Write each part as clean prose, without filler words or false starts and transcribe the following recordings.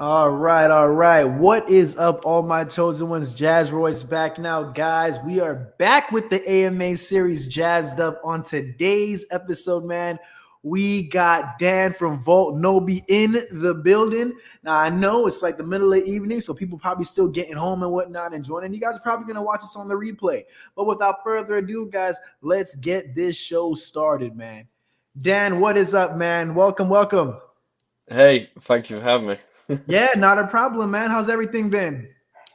All right, all right. What is up, all my chosen ones? Jazz Royce back now, guys. We are back with the AMA series jazzed up on today's episode, man. We got Dan from VOLTNOBI in the building. Now, I know it's like the middle of the evening, so people probably still getting home and whatnot and joining. You guys are probably going to watch us on the replay. But without further ado, guys, let's get this show started, man. Dan, what is up, man? Welcome, welcome. Hey, thank you for having me. Yeah, not a problem, man. How's everything been?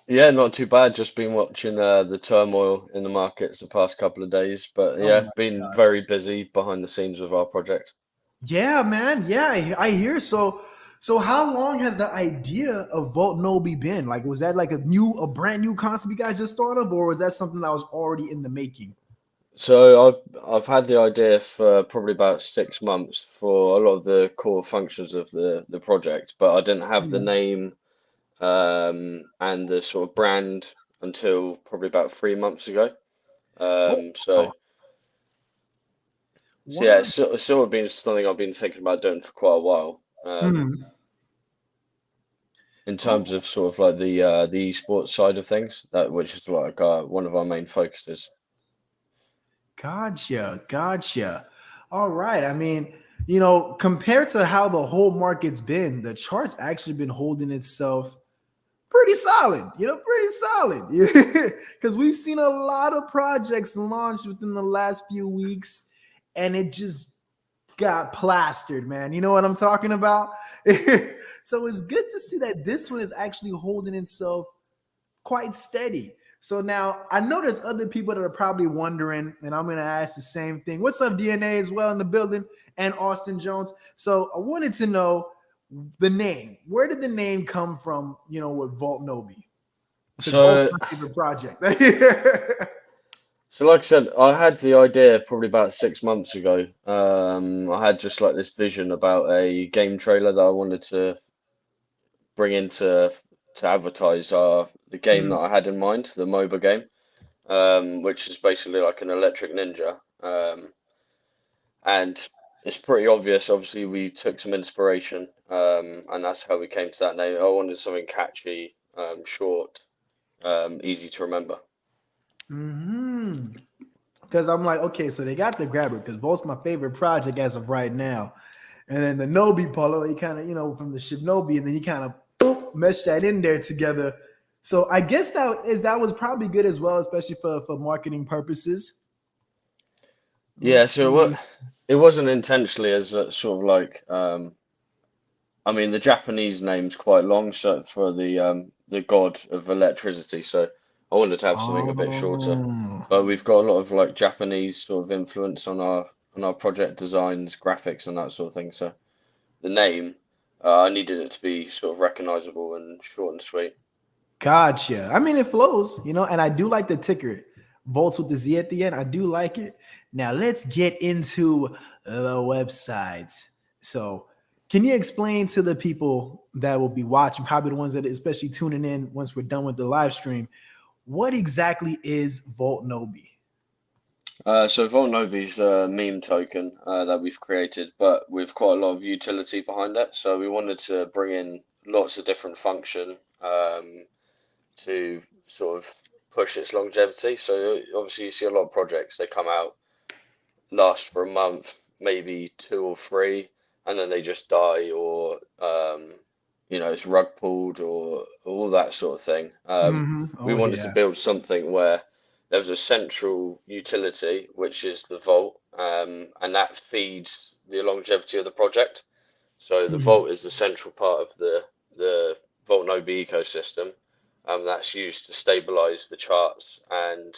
Yeah, not too bad. Just been watching the turmoil in the markets the past couple of days, but Oh yeah, my been gosh. very busy behind the scenes with our project. Yeah, man. Yeah, I hear. So how long has the idea of Volt Nobi been? Like, was that like a brand new concept you guys just thought of, or was that something that was already in the making? So I've had the idea for probably about 6 months for a lot of the core functions of the project, but I didn't have the Hmm. name and the sort of brand until probably about 3 months ago. Oh, Um, so wow. so yeah, Wow. it's sort of been something I've been thinking about doing for quite a while. Hmm. In Oh, terms of sort of like the esports side of things, that which is like one of our main focuses. gotcha. Gotcha. All right. I mean, compared to how the whole market's been, the chart's actually been holding itself pretty solid, pretty solid. Because we've seen a lot of projects launched within the last few weeks, and it just got plastered, man. You know what I'm talking about? So it's good to see that this one is actually holding itself quite steady. So now I know there's other people that are probably wondering, and I'm going to ask the same thing. What's up, DNA as well in the building, and Austin Jones? So I wanted to know the name. Where did the name come from? With Vault Nobi, because Vault's So my favorite project. so like I said, I had the idea probably about 6 months ago. I had just like this vision about a game trailer that I wanted to bring into to advertise the game that Mm, I had in mind, the MOBA game, which is basically like an electric ninja. And it's pretty obvious. Obviously, we took some inspiration, and that's how we came to that name. I wanted something catchy, short, easy to remember. hmm. Because I'm like, okay, so they got the grabber because Volt's my favorite project as of right now. And then the Nobi Polo, he kind of, from the Shinobi, and then you kind of boop, mesh that in there together. So I guess that was probably good as well, especially for marketing purposes. Yeah, so Okay. it wasn't intentionally as sort of like, I mean, the Japanese name's quite long, so for the god of electricity. So I wanted to have something a bit shorter, Oh. but we've got a lot of like Japanese sort of influence on our project designs, graphics, and that sort of thing. So the name, I needed it to be sort of recognizable and short and sweet. Gotcha. I mean, it flows, and I do like the ticker, volts with the Z at the end. I do like it. Now let's get into the website. So, can you explain to the people that will be watching, probably the ones that are especially tuning in once we're done with the live stream, what exactly is Volt Nobi? So VOLTNOBI's a meme token that we've created, but with quite a lot of utility behind it. So we wanted to bring in lots of different function to sort of push its longevity. So obviously you see a lot of projects, they come out, last for a month, maybe two or three, and then they just die or it's rug pulled or all that sort of thing. We Oh wanted to yeah. build something where there was a central utility, which is the vault, and that feeds the longevity of the project. So the Mhm. vault is the central part of the VoltNobi ecosystem. That's used to stabilize the charts and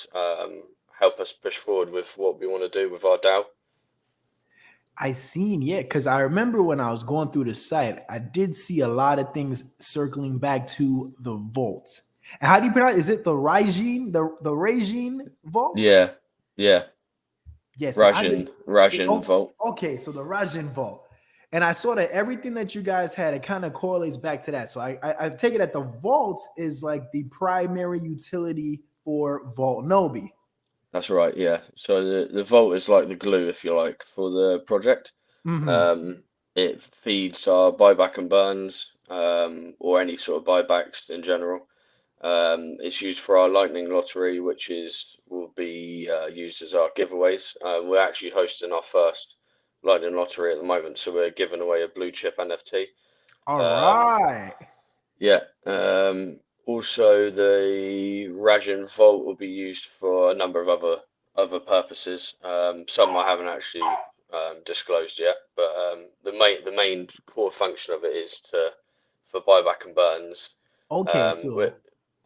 help us push forward with what we want to do with our DAO. I seen, yeah, because I remember when I was going through the site, I did see a lot of things circling back to the vault. And how do you pronounce? Is it the Rajin, the Rajin vault? Yeah, yeah, Yeah. So I did. Rajin Oh, Vault. okay, so the Rajin vault, and I saw that everything that you guys had, it kind of correlates back to that. So I take it that the vault is like the primary utility for Vault Nobi. That's right. Yeah. So the vault is like the glue, if you like, for the project. Hmm. It feeds our buyback and burns. or any sort of buybacks in general. It's used for our Lightning Lottery, which will be used as our giveaways. We're actually hosting our first Lightning Lottery at the moment, so we're giving away a blue chip NFT. All Um, right. yeah. Also, the Rajin Vault will be used for a number of other purposes. Some I haven't actually disclosed yet, but the main core function of it is for buyback and burns. Okay, Um, we're so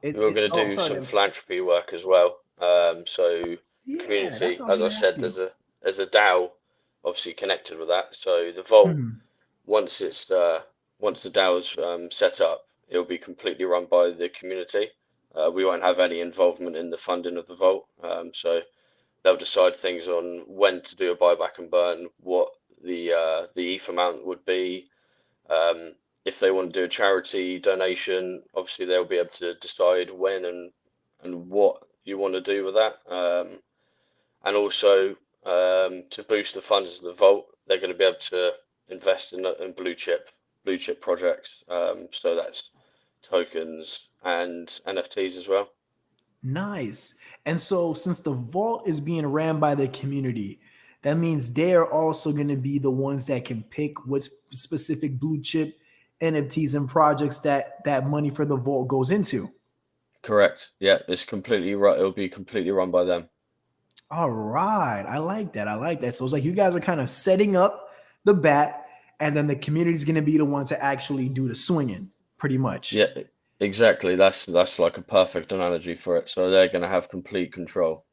it, we're it going to oh do sorry to some interrupt. philanthropy work as well. So Yeah, that's community, what I was as I gonna ask said, you. there's a DAO obviously connected with that. So the vault, Mhm. once it's once the DAO is set up, it'll be completely run by the community. We won't have any involvement in the funding of the vault. So they'll decide things on when to do a buyback and burn, what the ETH amount would be. If they want to do a charity donation, obviously they'll be able to decide when and what you want to do with that. And also to boost the funds of the vault, they're going to be able to invest in blue chip projects. So that's tokens and NFTs as well. Nice. And so, since the vault is being ran by the community, that means they're also going to be the ones that can pick what specific blue chip NFTs and projects that money for the vault goes into. Correct. Yeah, it's completely right. It'll be completely run by them. All right. I like that. I like that. So it's like you guys are kind of setting up the bat, and then the community is going to be the one to actually do the swinging, pretty much. Yeah, exactly. That's like a perfect analogy for it. So they're going to have complete control.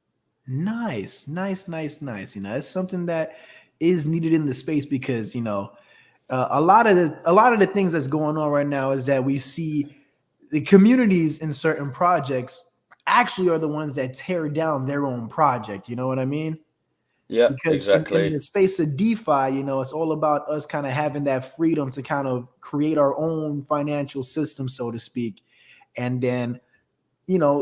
Nice, nice, nice, nice. It's something that is needed in the space because a lot of the things that's going on right now is that we see the communities in certain projects actually are the ones that tear down their own project. You know what I mean? Yeah, Because in exactly. the space of DeFi, it's all about us kind of having that freedom to kind of create our own financial system, so to speak. And then,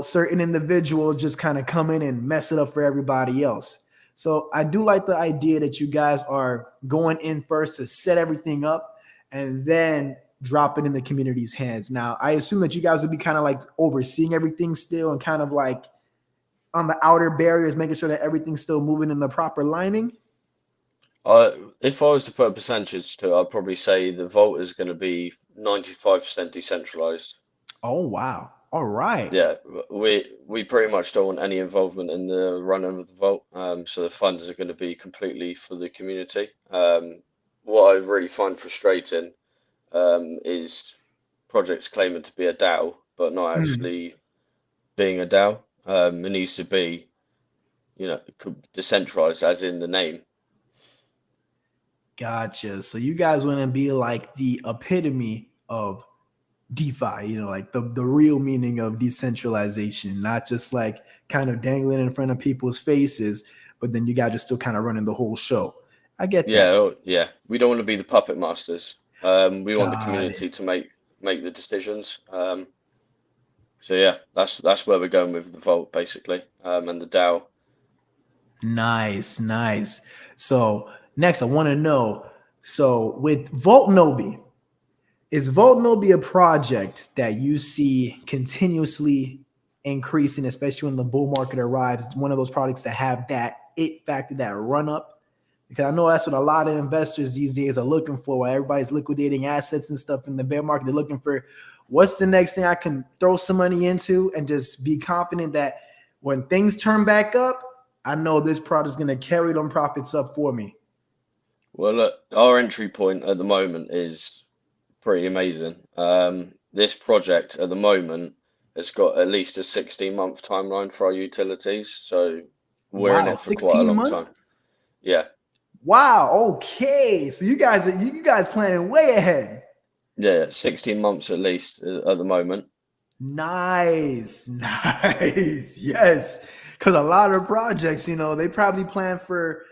certain individuals just kind of come in and mess it up for everybody else. So I do like the idea that you guys are going in first to set everything up and then drop it in the community's hands. Now, I assume that you guys will be kind of like overseeing everything still and kind of like on the outer barriers, making sure that everything's still moving in the proper lining. If I was to put a percentage to it, I'd probably say the vault is going to be 95% decentralized. Oh, wow. All right. Yeah, we pretty much don't want any involvement in the running of the vault. So the funds are going to be completely for the community. What I really find frustrating is projects claiming to be a DAO, but not Hmm. actually being a DAO. It needs to be, decentralized, as in the name. Gotcha. So you guys want to be like the epitome of DeFi, like the real meaning of decentralization, not just like kind of dangling in front of people's faces, but then you guys are still kind of running the whole show. I get Yeah, that. yeah. We don't want to be the puppet masters. We want the Got it. community to make the decisions. So yeah, that's where we're going with the vault basically, and the DAO. Nice, nice. So next, I want to know. So with VoltNobi, is VoltNobi a project that you see continuously increasing, especially when the bull market arrives? One of those products that have that it factor, that run up? Because I know that's what a lot of investors these days are looking for. While everybody's liquidating assets and stuff in the bear market, they're looking for what's the next thing I can throw some money into and just be confident that when things turn back up, I know this product is going to carry them profits up for me. Well, look, our entry point at the moment is pretty amazing. This project at the moment has got at least a 16-month timeline for our utilities, so we're in Wow, it for quite a 16 long months? time. Yeah, Wow, okay. So you guys planning way ahead. yeah, 16 months at least at the moment. Nice, nice. Yes. Cause a lot of projects, they probably plan for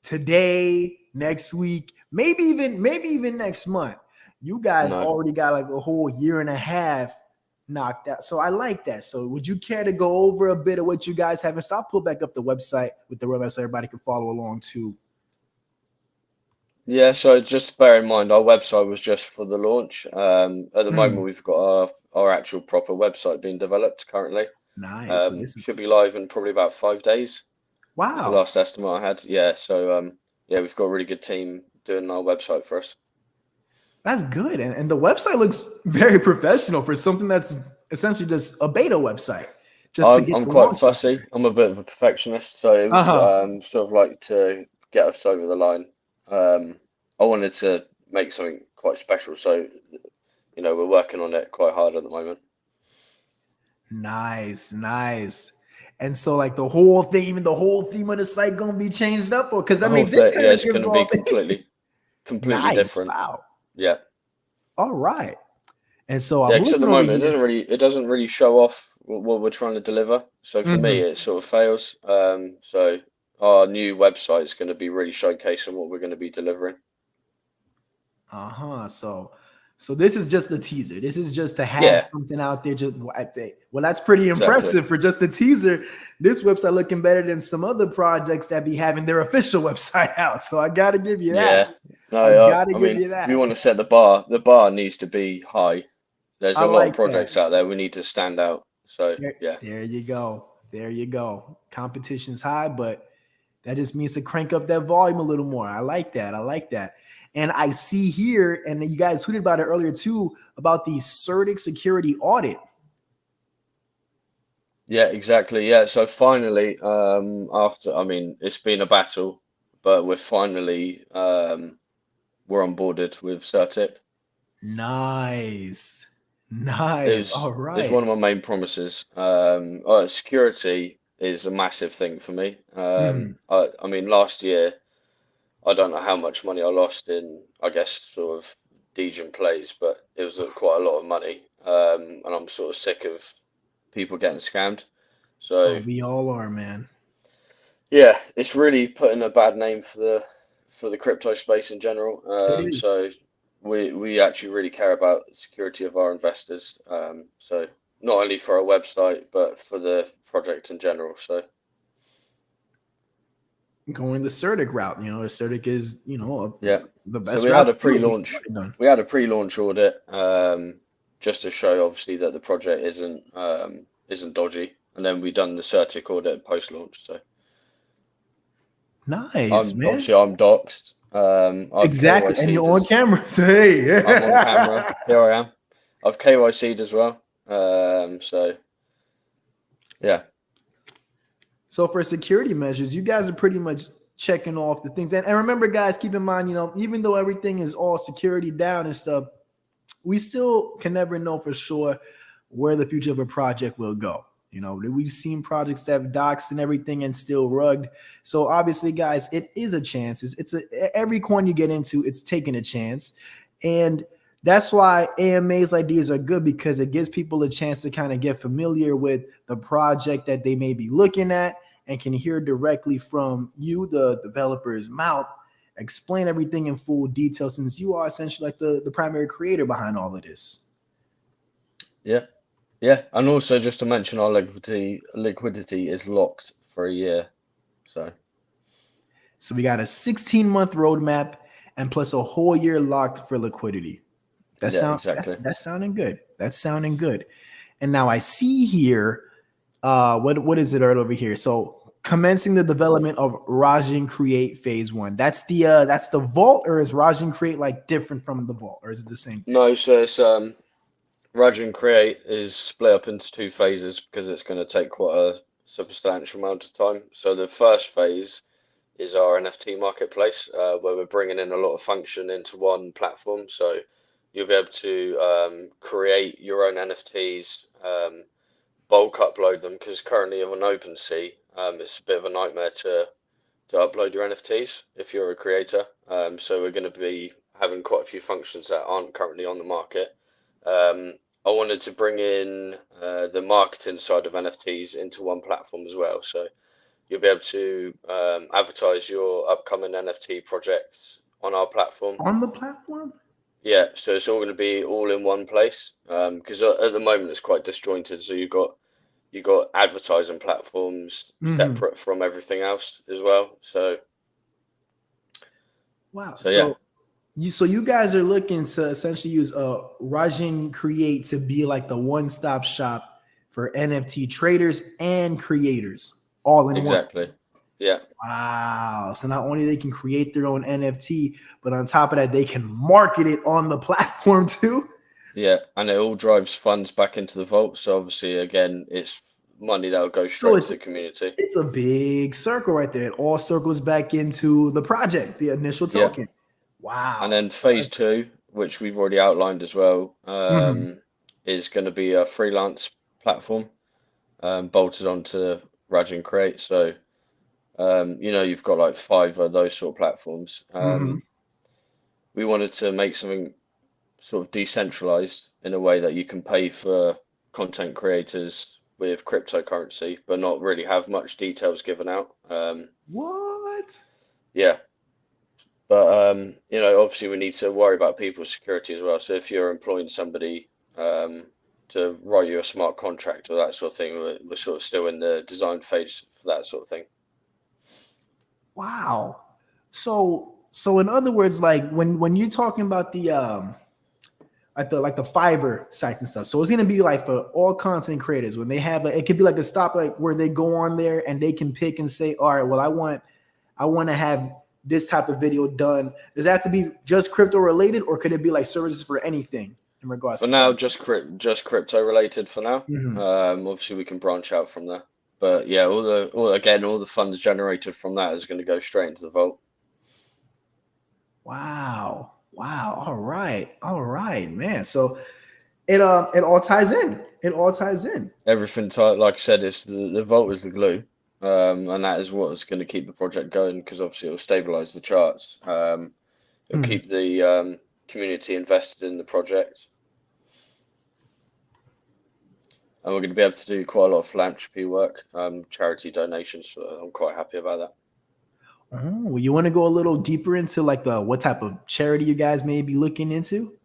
today, next week, maybe even next month. You guys No. already got like a whole year and a half knocked out. So I like that. So would you care to go over a bit of what you guys have? And stop, pull back up the website with the website so everybody can follow along too. Yeah, so just bear in mind our website was just for the launch. At the moment, Mm, we've got our actual proper website being developed currently. nice. So this is Should be live in probably about 5 days. Is the wow. last estimate I had. Yeah, so yeah, we've got a really good team doing our website for us. That's good. And the website looks very professional for something that's essentially just a beta website, just to get I'm the quite launch out fussy. there. I'm a bit of a perfectionist, so it was Uh-huh. sort of like to get us over the line. Um, I wanted to make something quite special, so we're working on it quite hard at the moment. Nice, nice. And so like the whole thing, even the whole theme of the site gonna be changed up, or because I The whole mean this thing, kind yeah, of it's gives going to be off completely nice. different. Wow. Yeah, All right. And so yeah. I'm Because at looking the over moment, here. it doesn't really show off what we're trying to deliver. So for me, Mhm. it sort of fails. So our new website is going to be really showcasing what we're going to be delivering. Uh-huh. So this is just a teaser. This is just to have Yeah, something out there. Just well, that's pretty exactly. impressive for just a teaser. This website looking better than some other projects that be having their official website out. So I gotta give you that. Yeah. No, I gotta I give mean, you we that. want to set the bar. The bar needs to be high. There's I a lot of like that. projects out there. We need to stand out. So yeah, There you go. There you go. Competition's high, but that just means to crank up that volume a little more. I like that. I like that. And I see here, and you guys tweeted about it earlier too, about the CERTIC security audit. yeah, exactly. Yeah. So finally, after, I mean, it's been a battle, but we're onboarded with Certic. Nice. It Nice. was All it's right. one of my main promises. Security is a massive thing for me. Mhm. I mean, last year I don't know how much money I lost in, I guess, sort of Degen plays, but it was quite a lot of money. And I'm sort of sick of people getting scammed. Oh, So we all are, man. yeah, it's really putting a bad name for the crypto space in general. It is. So we actually really care about the security of our investors. So not only for our website, but for the project in general. So Going the CERTIC route. The CERTIC is, yeah. the So best route to do it to get the audit done. we had a pre-launch audit, just to show obviously that the project isn't dodgy, and then we done the Certic audit post-launch. So Nice, man. I'm doxed. I've Exactly. And KYC'd you're on as camera. So, hey. I'm on camera. Here I am. I've KYC'd as well. So yeah, So for security measures, you guys are pretty much checking off the things. And remember, guys, keep in mind, even though everything is all security down and stuff, we still can never know for sure where the future of a project will go. We've seen projects that have docs and everything and still rugged. So obviously, guys, it is a chance. Every coin you get into, it's taking a chance. And that's why AMAs like these are good, because it gives people a chance to kind of get familiar with the project that they may be looking at and can hear directly from you, the developer's mouth, explain everything in full detail, since you are essentially like the primary creator behind all of this. yeah, yeah. And also just to mention, our liquidity is locked for a year. So So we got a 16-month roadmap and plus a whole year locked for liquidity. yeah, exactly. That's sounding good. That's sounding good. And now I see here, what is it right over here? So commencing the development of Rajin Create Phase 1. That's the vault, or is Rajin Create like different from the vault, or is it the same thing? No, so it's Raj Create is split up into two phases because it's going to take quite a substantial amount of time. So the first phase is our NFT marketplace, where we're bringing in a lot of function into one platform. So you'll be able to create your own NFTs, bulk upload them, because currently on OpenSea, it's a bit of a nightmare to upload your NFTs if you're a creator. So we're going to be having quite a few functions that aren't currently on the market. Um, I wanted to bring in the marketing side of NFTs into one platform as well. So you'll be able to advertise your upcoming NFT projects on our platform. On the platform? Yeah, so it's all going to be all in one place, because at the moment it's quite disjointed. So you've got advertising platforms Mm-hmm. separate from everything else as well. So Wow. So yeah, So you guys are looking to essentially use Rajin Create to be like the one-stop shop for NFT traders and creators all in one. exactly. Yeah, Wow. So not only they can create their own NFT, but on top of that, they can market it on the platform too. yeah, and it all drives funds back into the vault. So obviously, again, it's money that will go So straight to the community. it's a big circle right there. It all circles back into the project, the initial Yeah, token. and Wow. then phase two, which we've already outlined as well, Mhm. is going to be a freelance platform bolted onto Rajin Create. So you've got like five of those sort of platforms. Mhm. We wanted to make something sort of decentralized in a way that you can pay for content creators with cryptocurrency, but not really have much details given out. What? Yeah, but obviously we need to worry about people's security as well. So if you're employing somebody to write you a smart contract or that sort of thing, we're sort of still in the design phase for that sort of thing. Wow. So in other words, like when you're talking about the like the Fiverr sites and stuff. So it's gonna be like for all content creators when they have it could be like a stop like where they go on there and they can pick and say, all right, well, I want to have this type of video done. Does that have to be just crypto related, or could it be like services for anything in regards For to now, content? just crypto related for now. Mhm. Obviously we can branch out from there. But yeah, all the funds generated from that is going to go straight into the vault. Wow. Wow. All right. All right, man. So it all ties in. It all ties in. Everything, like I said, is the vault is the glue, and that is what is going to keep the project going because obviously it will stabilize the charts. It'll Hmm. keep the community invested in the project, and we're going to be able to do quite a lot of philanthropy work, charity donations. So I'm quite happy about that. Oh, you want to go a little deeper into like the what type of charity you guys may be looking into?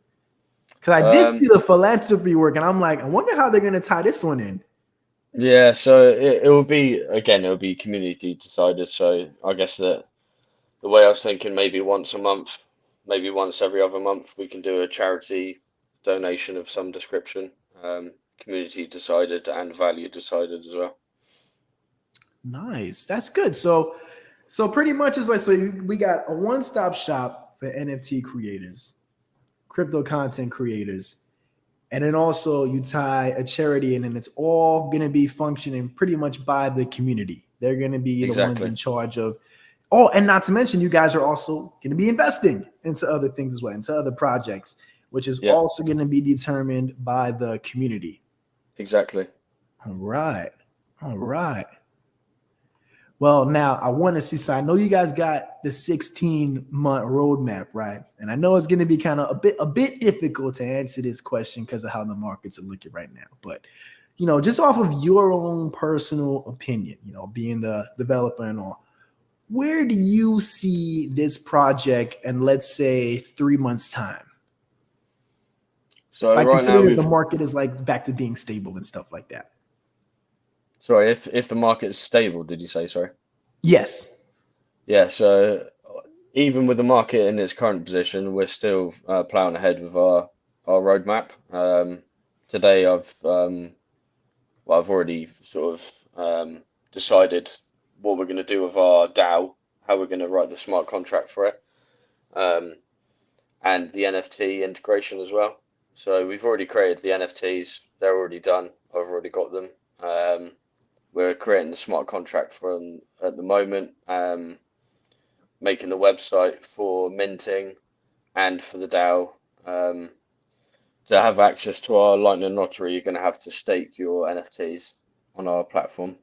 Because I did see Um, the philanthropy work, and I'm like, I wonder how they're gonna tie this one in. yeah, so it will be again, it will be community decided. So I guess that the way I was thinking, maybe once a month, maybe once every other month, we can do a charity donation of some description, community decided and value decided as well. Nice, that's good. So pretty much it's like we got a one-stop shop for NFT creators, crypto content creators, and then also you tie a charity in, and it's all gonna be functioning pretty much by the community. They're gonna be the ones Exactly. in charge of. Oh, and not to mention, you guys are also going to be investing into other things as well, into other projects, which is Yeah, also going to be determined by the community. exactly. All right. All right. Well, now I want to see. So I know you guys got the 16-month roadmap, right? And I know it's going to be kind of a bit difficult to answer this question because of how the markets are looking right now. But just off of your own personal opinion, being the developer and all, where do you see this project in, let's say, 3 months' time? So Like right now considering that the we've, market is like back to being stable and stuff like that. sorry, if the market's stable, did you say, sorry? Yes. Yeah, so even with the market in its current position, we're still plowing ahead with our roadmap. Today I've already sort of decided what we're going to do with our DAO, how we're going to write the smart contract for it, um, and the NFT integration as well. So we've already created the NFTs; they're already done. I've already got them. Um, we're creating the smart contract for them at the moment, making the website for minting and for the DAO. Um, to have access to our Lightning Lottery, you're going to have to stake your NFTs on our platform.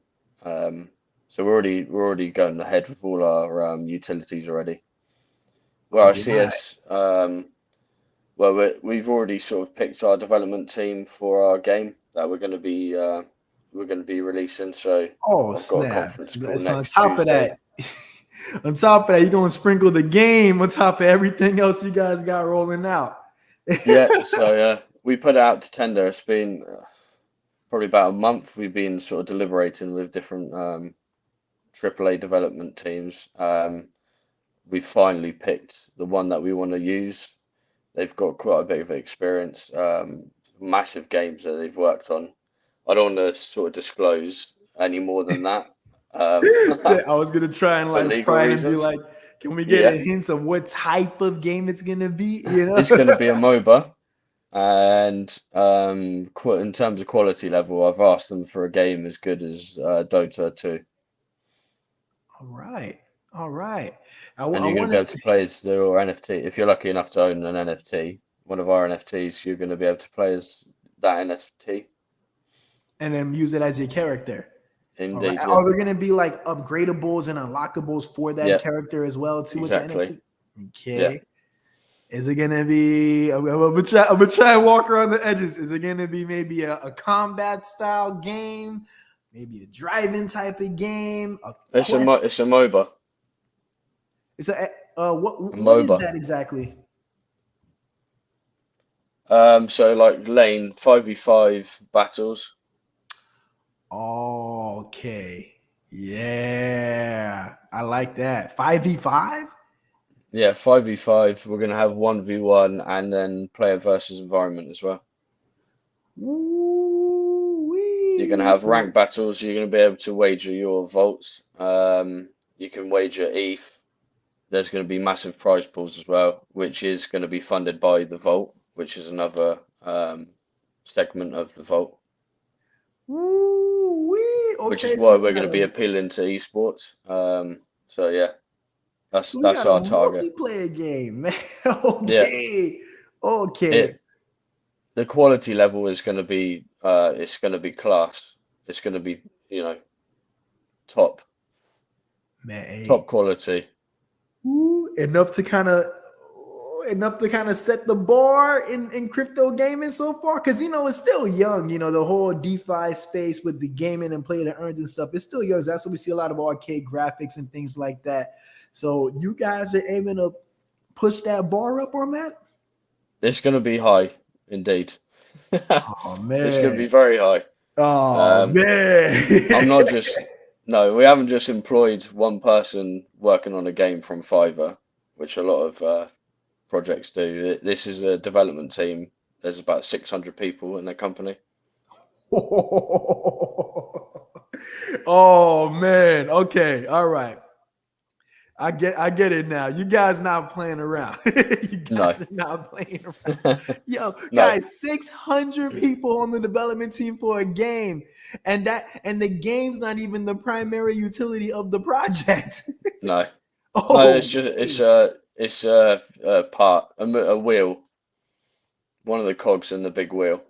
Um, so we're already going ahead with all our utilities already. Where All I see right. us, well, we've already sort of picked our development team for our game that we're going to be releasing. So Oh, I've got a snap. conference call So on next top of Tuesday. that, on top of that, you're going to sprinkle the game on top of everything else you guys got rolling out. Yeah, so we put it out to tender. It's been probably about a month. We've been sort of deliberating with different AAA development teams. we finally picked the one that we want to use. They've got quite a bit of experience, massive games that they've worked on. I don't want to sort of disclose any more than that, I was gonna try and for like legal pry and be reasons. like, can we get a Yeah, hint of what type of game it's gonna be? You know? it's going to be a MOBA, and in terms of quality level, I've asked them for a game as good as Dota 2, All right. All right. and I you're going to want be able to. to play as your NFT. If you're lucky enough to own an NFT, one of our NFTs, you're going to be able to play as that NFT. And then use it as your character. All right. Indeed, yeah, Are there going to be like upgradables and unlockables for that yeah, character as well too with the exactly, NFT? yeah. Okay. Is it gonna be? I'm gonna try and walk around the edges. Is it gonna be maybe a combat style game, maybe a driving type of game, a quest? It's a MOBA, It's a what is MOBA. that exactly? So like lane 5v5 battles. Okay, yeah, I like that. 5v5. Yeah, 5v5. We're gonna have 1v1 and then player versus environment as well. You're gonna Ooh-wee. have So rank battles. You're gonna be able to wager your vaults. You can wager ETH. There's going to be massive prize pools as well, which is going to be funded by the vault, which is another segment of the vault, ooh-wee. which is Okay, why so we we're going got to be a appealing to esports. So yeah, so we that's got a our target. multiplayer game, man. Yeah, Okay, okay, it the quality level is going to be it's going to be class. It's going to be, you know, top man. top Hey, quality. ooh, enough to kind of set the bar in crypto gaming so far, because it's still young. The whole DeFi space with the gaming and play to earns and stuff. It's still young. That's what we see a lot of arcade graphics and things like that. So you guys are aiming to push that bar up on that? It's going to be high, indeed. Oh It's going to be man. very high. Oh Um, I'm man. not just No, we haven't just employed one person working on a game from Fiverr, which a lot of projects do. This is a development team. There's about 600 people in the company. Oh man. Okay. All right. I get it now. You guys not playing around. You No, guys are not playing around. Yo, no, guys, 600 people on the development team for a game. And the game's not even the primary utility of the project. no, no. Oh, It's a part, a wheel, one of the cogs in the big wheel.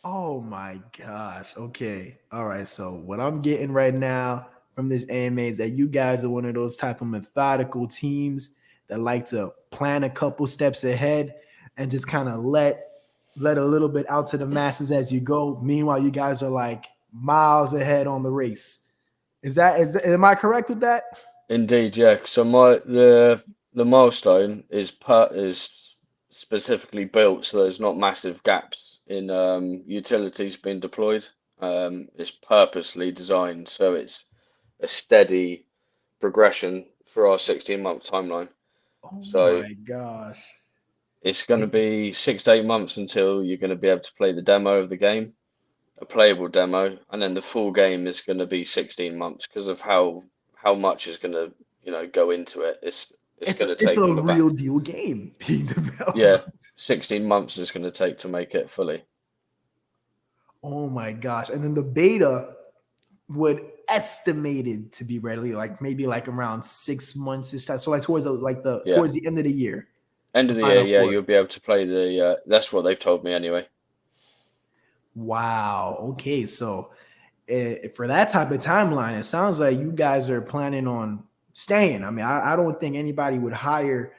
oh my gosh. Okay. All right. So what I'm getting right now from this AMA is that you guys are one of those type of methodical teams that like to plan a couple steps ahead and just kind of let a little bit out to the masses as you go. Meanwhile, you guys are like miles ahead on the race. Am I correct with that? Indeed, yeah. So the milestone is specifically built so there's not massive gaps in utilities being deployed. It's purposely designed so it's a steady progression for our 16-month timeline. Oh So my gosh. it's going to be 6 to 8 months until you're going to be able to play the demo of the game, a playable demo, and then the full game is going to be 16 months because of how much is going to go into it. It's It's a, going to it's take a them about, real deal game being yeah, developed. 16 months is going to take to make it fully. Oh my gosh. And then the beta would estimated to be ready like maybe like around 6 months this time. So like Yeah, towards the end of the year, end the of the year, final yeah, quarter. you'll be able to play that's what they've told me anyway. Wow. Okay. So for that type of timeline, it sounds like you guys are planning on staying. I mean, I don't think anybody would hire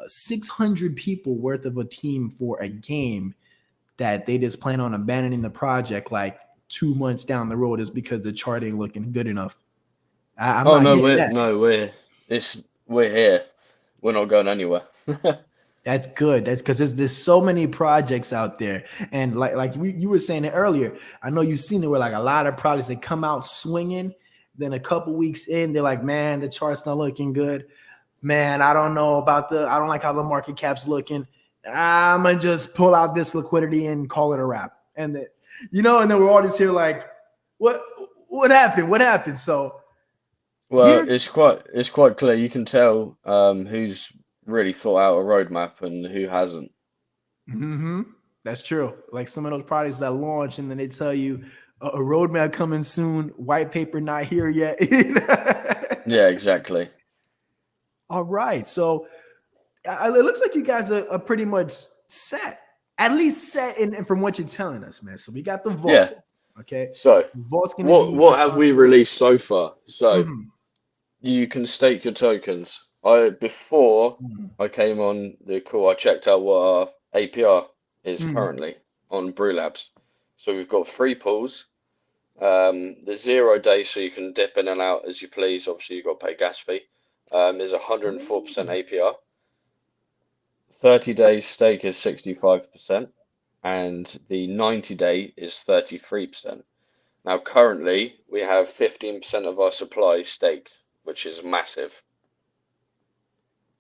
600 people worth of a team for a game that they just plan on abandoning the project like 2 months down the road is because the chart ain't looking good enough. I'm Oh not no, getting that. we're here. We're not going anywhere. That's good. That's because there's so many projects out there, and like you were saying it earlier. I know you've seen it where like a lot of projects that come out swinging, then a couple weeks in, they're like, man, the chart's not looking good. man, I don't know about I don't like how the market cap's looking. I'm gonna just pull out this liquidity and call it a wrap. And then, and then we're all just here like, what what happened? What happened? So Well, here, it's quite clear. You can tell who's really thought out a roadmap and who hasn't. hmm that's true. Like some of those products that launch and then they tell you a roadmap coming soon, white paper not here yet. Yeah, exactly. All right. So it looks like you guys are pretty much set, at least set in from what you're telling us, man. So we got the Yeah. vault. Okay. So The vault's going to what be what have we responsible. released so far? So Mhm, you can stake your tokens. Before mhm, I came on the call, I checked out what our APR is mhm. currently on Brew Labs. So we've got 3 pools. The 0 day, so you can dip in and out as you please. Obviously, you've got to pay gas fee. Is 104% Ooh. APR. 30 days stake is 65%, and the 90-day is 33%. Now, currently, we have 15% of our supply staked, which is massive.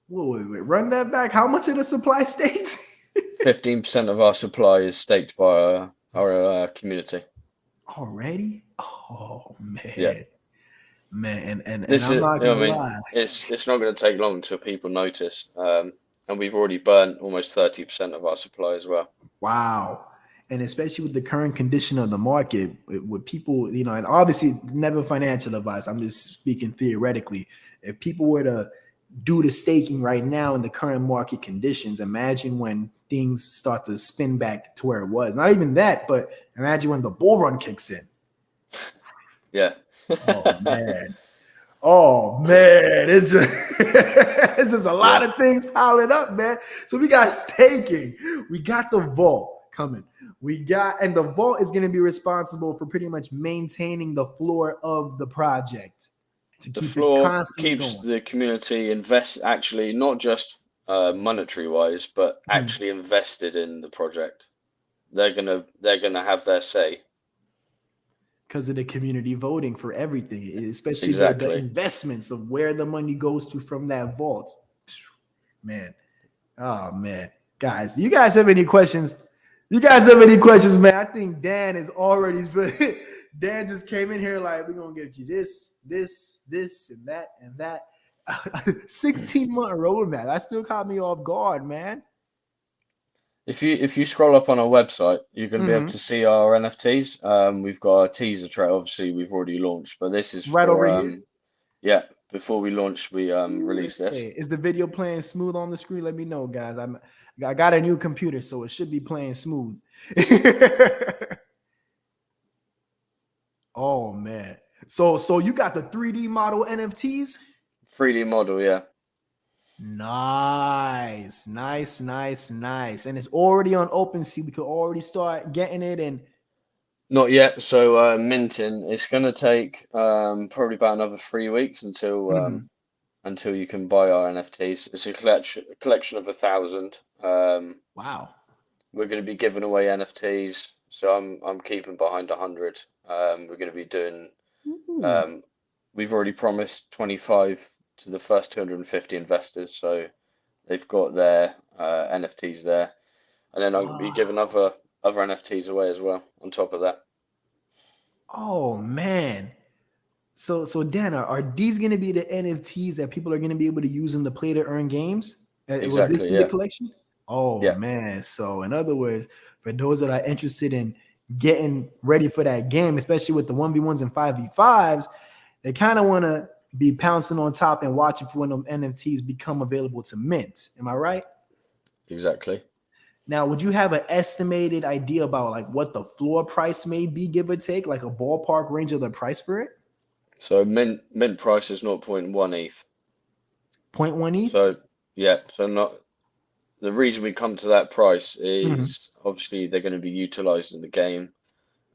Whoa, wait. Run that back. How much in the supply states? 15% of our supply is staked by our community. Already? Oh Yeah. man, man, and This I'm is, not you know gonna what I mean, lie. it's not going to take long until people notice. And we've already burnt almost 30% of our supply as well. Wow. And especially with the current condition of the market, with people, and obviously never financial advice. I'm just speaking theoretically. If people were to do the staking right now in the current market conditions, imagine when things start to spin back to where it was. Not even that, but imagine when the bull run kicks in. Yeah. Oh man. Oh man, it's just it's just a lot Yeah. of things piling up, man. So we got staking, we got the vault coming, and the vault is going to be responsible for pretty much maintaining the floor of the project to The keep it floor constantly keeps going. the community invest actually not just monetary wise, but Mhm. actually invested in the project. They're gonna have their say. Because of the community voting for everything, especially the Exactly. investments of where the money goes to from that vault. Man, oh man, guys, do you guys have any questions? You guys have any questions, man? I think Dan is already. Dan just came in here like we're gonna give you this, and that. 16-month roadmap. That still caught me off guard, man. If you scroll up on our website, you're going to be able Hmm. to see our NFTs. We've got a teaser trail. Obviously, we've already launched, but this is Right over for here. yeah. Before we launch, we Let's release this. play. Is the video playing smooth on the screen? Let me know, guys. I got a new computer, so it should be playing smooth. Oh man. So you got the 3D model NFTs? 3D model, yeah. Nice, nice, nice, nice. And it's already on OpenSea. We could already start getting it and Not yet. So minting. It's going to take probably about another 3 weeks mhm. until you can buy our NFTs. It's a collection of 1,000. Wow. We're going to be giving away NFTs, so I'm keeping behind 100. We're going to be doing. Ooh. Um, we've already promised 25 to the first 250 investors, so they've got their NFTs there, and then I'm going to be giving Wow. other NFTs away as well on top of that. Oh man. So Dan, are these gonna be the NFTs that people are gonna be able to use them to play to earn games? Will this Exactly, be the yeah, collection? Oh yeah. man. So in other words, for those that are interested in getting ready for that game, especially with the 1v1s and 5v5s, they kind of want to be pouncing on top and watching for when them NFTs become available to mint. Am I right? Exactly. Now, would you have an estimated idea about like what the floor price may be, give or take, like a ballpark range of the price for it? So mint price is 0.1 ETH. Point 0.1 ETH? So yeah, so not the reason we come to that price Mhm. is obviously they're going to be utilized in the game.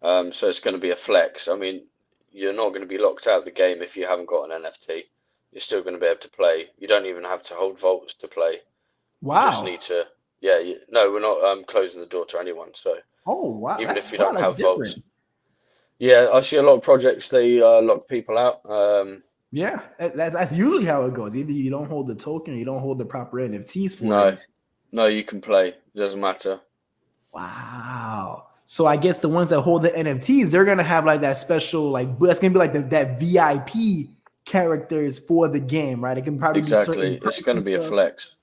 So it's going to be a flex. I mean, you're not going to be locked out of the game if you haven't got an NFT. You're still going to be able to play. You don't even have to hold vaults to play. You just Wow. need to, yeah. No, we're not closing the door to anyone. So Oh, wow. even if you Wow, don't that's have different. vaults, yeah, I see a lot of projects they lock people out. Yeah, that's usually how it goes. Either you don't hold the token or you don't hold the proper NFTs for it. No, no, you can play. It doesn't matter. Wow. So I guess the ones that hold the NFTs, they're gonna have like that special, like that's gonna be like that VIP characters for the game, right? It can probably be certain Exactly. It's perks going and to be a stuff. flex.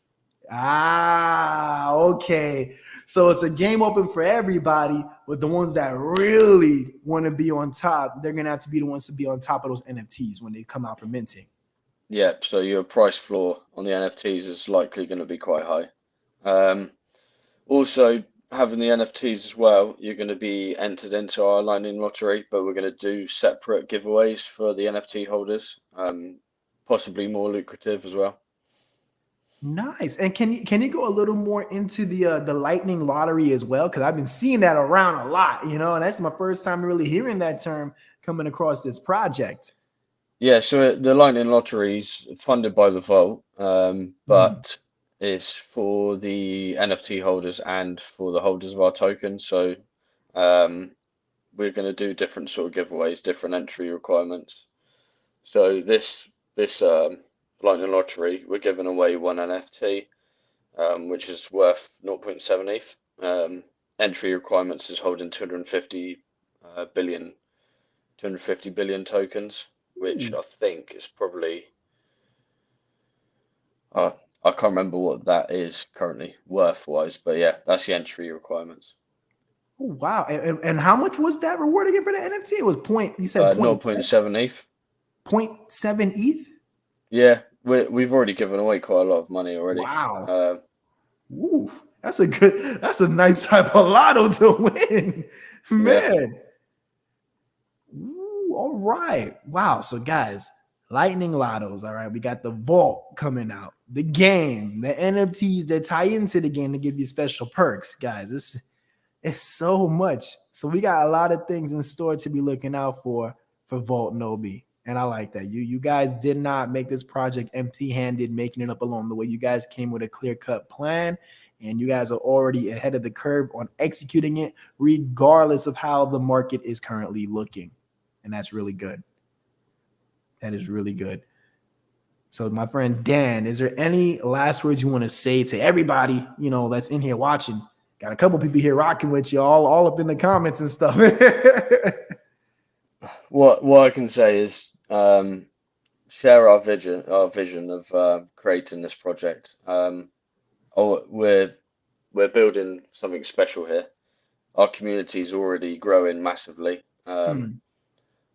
Ah, okay. So it's a game open for everybody, but the ones that really want to be on top, they're gonna have to be the ones to be on top of those NFTs when they come out for minting. Yeah, so your price floor on the NFTs is likely going to be quite high. Also, having the NFTs as well, you're going to be entered into our Lightning Lottery, but we're going to do separate giveaways for the NFT holders, possibly more lucrative as well. Nice. And can you go a little more into the lightning lottery as well? Because I've been seeing that around a lot, and that's my first time really hearing that term coming across this project. Yeah, so the Lightning Lottery is funded by the Vault, Mm. but it's for the NFT holders and for the holders of our token. So um, we're going to do different sort of giveaways, different entry requirements. So this Lightning Lottery, we're giving away one NFT, which is worth 0.7 ETH. Entry requirements is holding 250 billion tokens, which Ooh. I think is probably uh, I can't remember what that is currently worth wise, but yeah, that's the entry requirements. Oh, wow. And how much was that reward again for the NFT? It was you said Zero point 0.7 ETH. point 7 ETH? Yeah, we've already given away quite a lot of money already. Wow. Uh, Ooh, that's a nice type of lotto to win. yeah, Man. Ooh, all right. Wow. So, guys, lightning lottos. All right. We got the vault coming out, the game, the NFTs that tie into the game to give you special perks. Guys, it's so much. So, we got a lot of things in store to be looking out for VOLTNOBI. And I like that. You guys did not make this project empty-handed, making it up along the way. You guys came with a clear-cut plan, and you guys are already ahead of the curve on executing it, regardless of how the market is currently looking. And that's really good. That is really good. So, my friend Dan, is there any last words you want to say to everybody, that's in here watching? Got a couple people here rocking with you, all up in the comments and stuff. what I can say is share our vision of creating this project. We're building something special here. Our community is already growing massively. Hmm.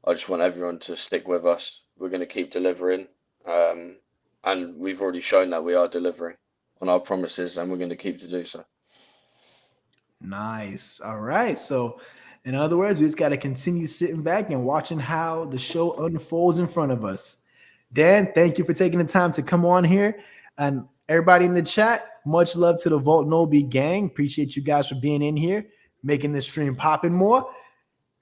I just want everyone to stick with us. We're going to keep delivering, um, and we've already shown that we are delivering on our promises, and we're going to keep to do so. Nice. All right. So, in other words, we just got to continue sitting back and watching how the show unfolds in front of us. Dan, thank you for taking the time to come on here. And everybody in the chat, much love to the VOLTNOBI gang. Appreciate you guys for being in here, making this stream popping more.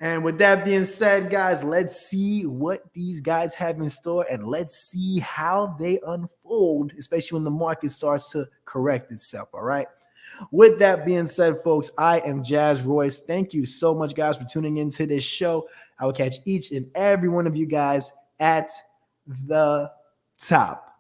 And with that being said, guys, let's see what these guys have in store and let's see how they unfold, especially when the market starts to correct itself. All right. With that being said, folks, I am Jazz Royce. Thank you so much, guys, for tuning into this show. I will catch each and every one of you guys at the top.